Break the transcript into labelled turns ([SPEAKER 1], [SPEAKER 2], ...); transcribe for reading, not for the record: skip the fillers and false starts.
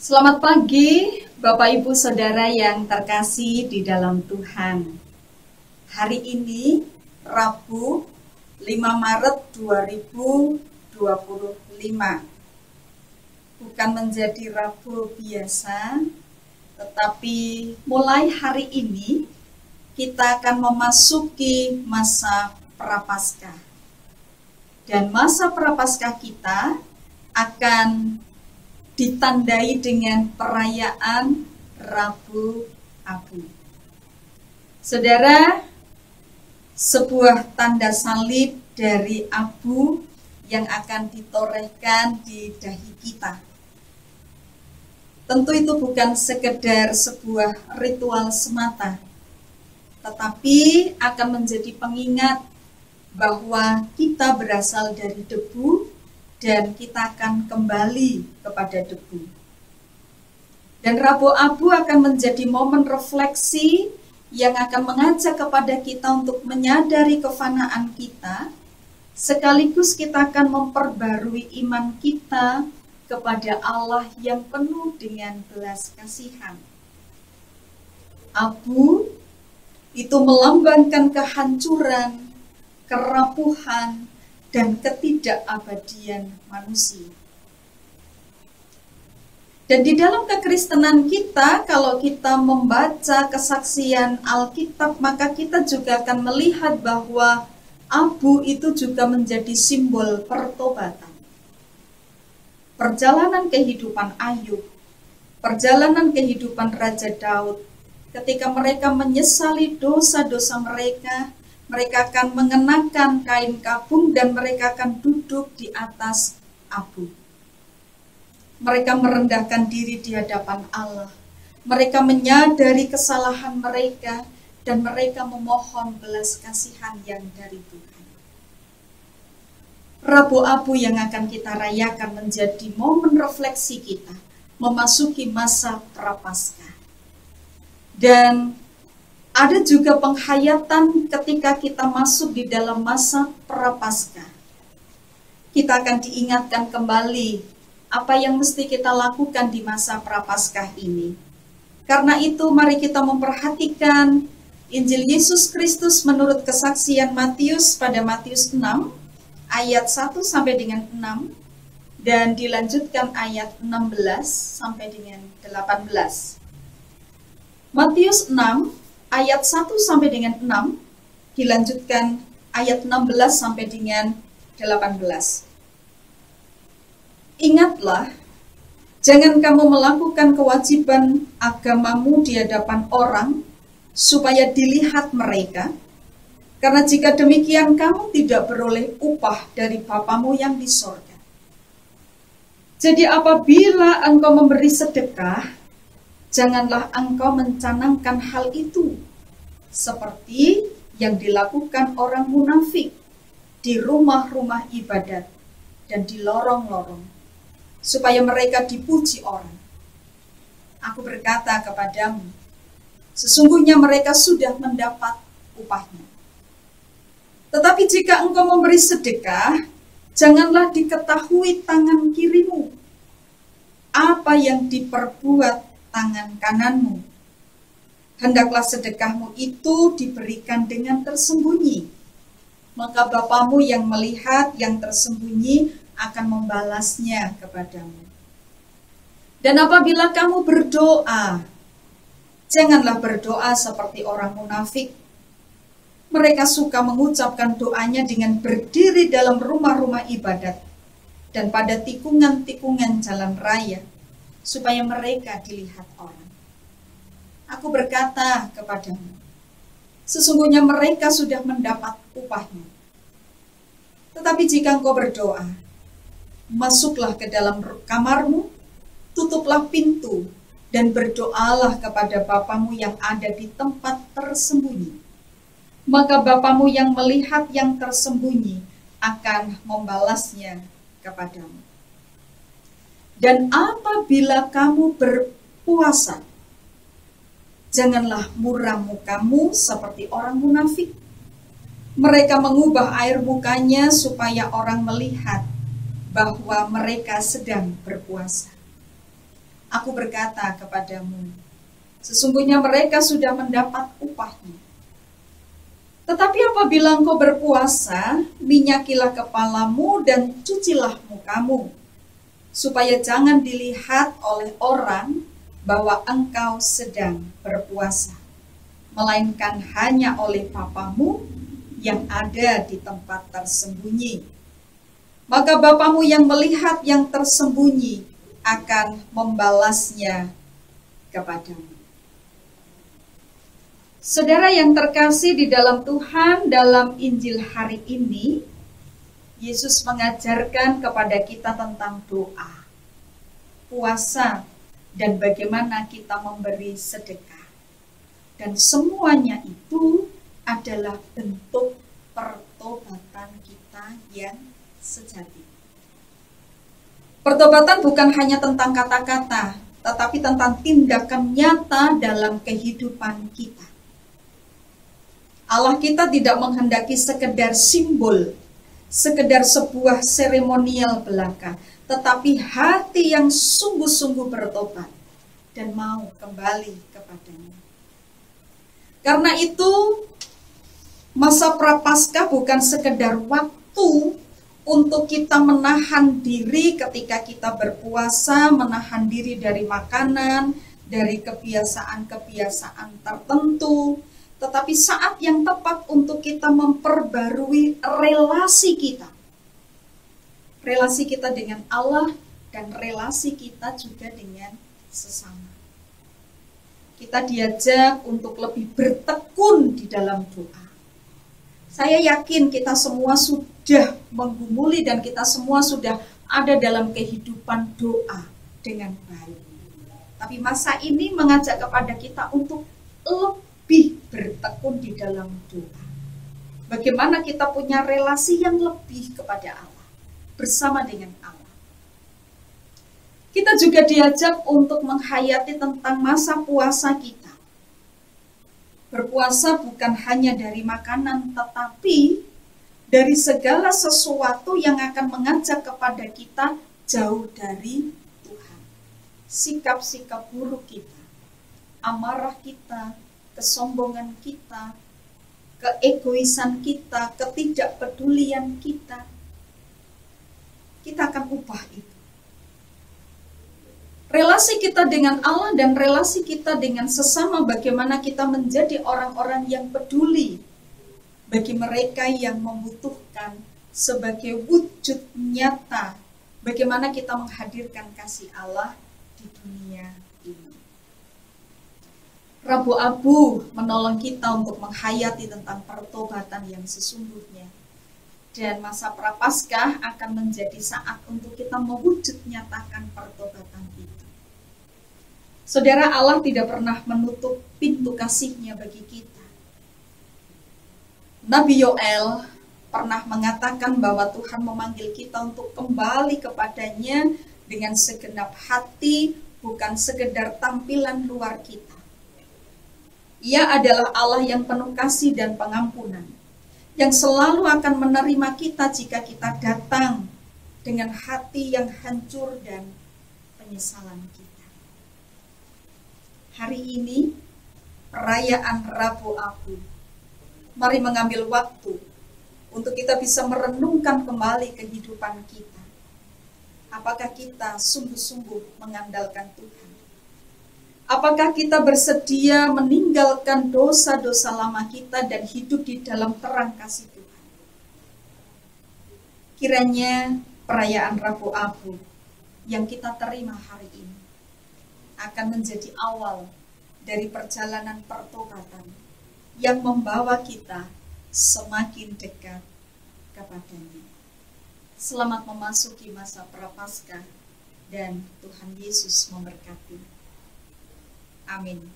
[SPEAKER 1] Selamat pagi, Bapak Ibu Saudara yang terkasih di dalam Tuhan. Hari ini, Rabu 5 Maret 2025. Bukan menjadi Rabu biasa, tetapi mulai hari ini kita akan memasuki masa Prapaskah. Dan masa Prapaskah kita akan ditandai dengan perayaan Rabu Abu. Saudara, sebuah tanda salib dari abu yang akan ditorehkan di dahi kita. Tentu itu bukan sekedar sebuah ritual semata, tetapi akan menjadi pengingat bahwa kita berasal dari debu dan kita akan kembali kepada debu. Dan Rabu Abu akan menjadi momen refleksi yang akan mengajak kepada kita untuk menyadari kefanaan kita, sekaligus kita akan memperbarui iman kita kepada Allah yang penuh dengan belas kasihan. Abu itu melambangkan kehancuran, kerapuhan, dan ketidakabadian manusia. Dan di dalam kekristenan kita, kalau kita membaca kesaksian Alkitab, maka kita juga akan melihat bahwa abu itu juga menjadi simbol pertobatan. Perjalanan kehidupan Ayub, perjalanan kehidupan Raja Daud, ketika mereka menyesali dosa-dosa mereka, mereka akan mengenakan kain kabung dan mereka akan duduk di atas abu. Mereka merendahkan diri di hadapan Allah. Mereka menyadari kesalahan mereka dan mereka memohon belas kasihan yang dari Tuhan. Rabu Abu yang akan kita rayakan menjadi momen refleksi kita memasuki masa Prapaskah. Dan ada juga penghayatan ketika kita masuk di dalam masa Prapaskah. Kita akan diingatkan kembali apa yang mesti kita lakukan di masa Prapaskah ini. Karena itu mari kita memperhatikan Injil Yesus Kristus menurut kesaksian Matius pada Matius 6 ayat 1 sampai dengan 6 dan dilanjutkan ayat 16 sampai dengan 18. Matius 6 ayat 1 sampai dengan 6 dilanjutkan ayat 16 sampai dengan 18. Ingatlah, jangan kamu melakukan kewajiban agamamu di hadapan orang supaya dilihat mereka, karena jika demikian kamu tidak beroleh upah dari Bapamu yang di sorga. Jadi apabila engkau memberi sedekah, janganlah engkau mencanangkan hal itu seperti yang dilakukan orang munafik di rumah-rumah ibadat dan di lorong-lorong, supaya mereka dipuji orang. Aku berkata kepadamu, sesungguhnya mereka sudah mendapat upahnya. Tetapi jika engkau memberi sedekah, janganlah diketahui tangan kirimu apa yang diperbuat tangan kananmu. Hendaklah sedekahmu itu diberikan dengan tersembunyi, maka Bapamu yang melihat yang tersembunyi akan membalasnya kepadamu. Dan apabila kamu berdoa, janganlah berdoa seperti orang munafik. Mereka suka mengucapkan doanya dengan berdiri dalam rumah-rumah ibadat dan pada tikungan-tikungan jalan raya, supaya mereka dilihat orang. Aku berkata kepadamu, sesungguhnya mereka sudah mendapat upahnya. Tetapi jika engkau berdoa, masuklah ke dalam kamarmu, tutuplah pintu, dan berdoalah kepada Bapamu yang ada di tempat tersembunyi. Maka Bapamu yang melihat yang tersembunyi akan membalasnya kepadamu. Dan apabila kamu berpuasa, janganlah muram mukamu seperti orang munafik. Mereka mengubah air mukanya supaya orang melihat bahwa mereka sedang berpuasa. Aku berkata kepadamu, sesungguhnya mereka sudah mendapat upahnya. Tetapi apabila engkau berpuasa, minyakilah kepalamu dan cucilah mukamu, supaya jangan dilihat oleh orang bahwa engkau sedang berpuasa, melainkan hanya oleh Bapamu yang ada di tempat tersembunyi. Maka Bapamu yang melihat yang tersembunyi akan membalasnya kepadamu. Saudara yang terkasih di dalam Tuhan, dalam Injil hari ini, Yesus mengajarkan kepada kita tentang doa, puasa, dan bagaimana kita memberi sedekah. Dan semuanya itu adalah bentuk pertobatan kita yang sejati. Pertobatan bukan hanya tentang kata-kata, tetapi tentang tindakan nyata dalam kehidupan kita. Allah kita tidak menghendaki sekedar simbol, sekedar sebuah seremonial belaka, tetapi hati yang sungguh-sungguh bertobat dan mau kembali kepadanya. Karena itu, masa Prapaskah bukan sekedar waktu untuk kita menahan diri ketika kita berpuasa, menahan diri dari makanan, dari kebiasaan-kebiasaan tertentu, tetapi saat yang tepat untuk kita memperbarui relasi kita. Relasi kita dengan Allah dan relasi kita juga dengan sesama. Kita diajak untuk lebih bertekun di dalam doa. Saya yakin kita semua sudah menggumuli dan kita semua sudah ada dalam kehidupan doa dengan baik. Tapi masa ini mengajak kepada kita untuk lebih bertekun di dalam doa. Bagaimana kita punya relasi yang lebih kepada Allah, bersama dengan Allah. Kita juga diajak untuk menghayati tentang masa puasa kita. Berpuasa bukan hanya dari makanan, tetapi dari segala sesuatu yang akan mengajak kepada kita jauh dari Tuhan. Sikap-sikap buruk kita, amarah kita, kesombongan kita, keegoisan kita, ketidakpedulian kita, kita akan ubah itu. Relasi kita dengan Allah dan relasi kita dengan sesama, bagaimana kita menjadi orang-orang yang peduli bagi mereka yang membutuhkan sebagai wujud nyata, bagaimana kita menghadirkan kasih Allah di dunia ini. Rabu Abu menolong kita untuk menghayati tentang pertobatan yang sesungguhnya. Dan masa Prapaskah akan menjadi saat untuk kita mewujud nyatakan pertobatan itu. Saudara, Allah tidak pernah menutup pintu kasih-Nya bagi kita. Nabi Yoel pernah mengatakan bahwa Tuhan memanggil kita untuk kembali kepadanya dengan segenap hati, bukan sekedar tampilan luar kita. Ia adalah Allah yang penuh kasih dan pengampunan, yang selalu akan menerima kita jika kita datang dengan hati yang hancur dan penyesalan kita. Hari ini, perayaan Rabu Abu, mari mengambil waktu untuk kita bisa merenungkan kembali kehidupan kita. Apakah kita sungguh-sungguh mengandalkan Tuhan? Apakah kita bersedia meninggalkan dosa-dosa lama kita dan hidup di dalam terang kasih Tuhan? Kiranya perayaan Rabu Abu yang kita terima hari ini akan menjadi awal dari perjalanan pertobatan yang membawa kita semakin dekat kepadanya. Selamat memasuki masa Prapaskah dan Tuhan Yesus memberkati. Amin.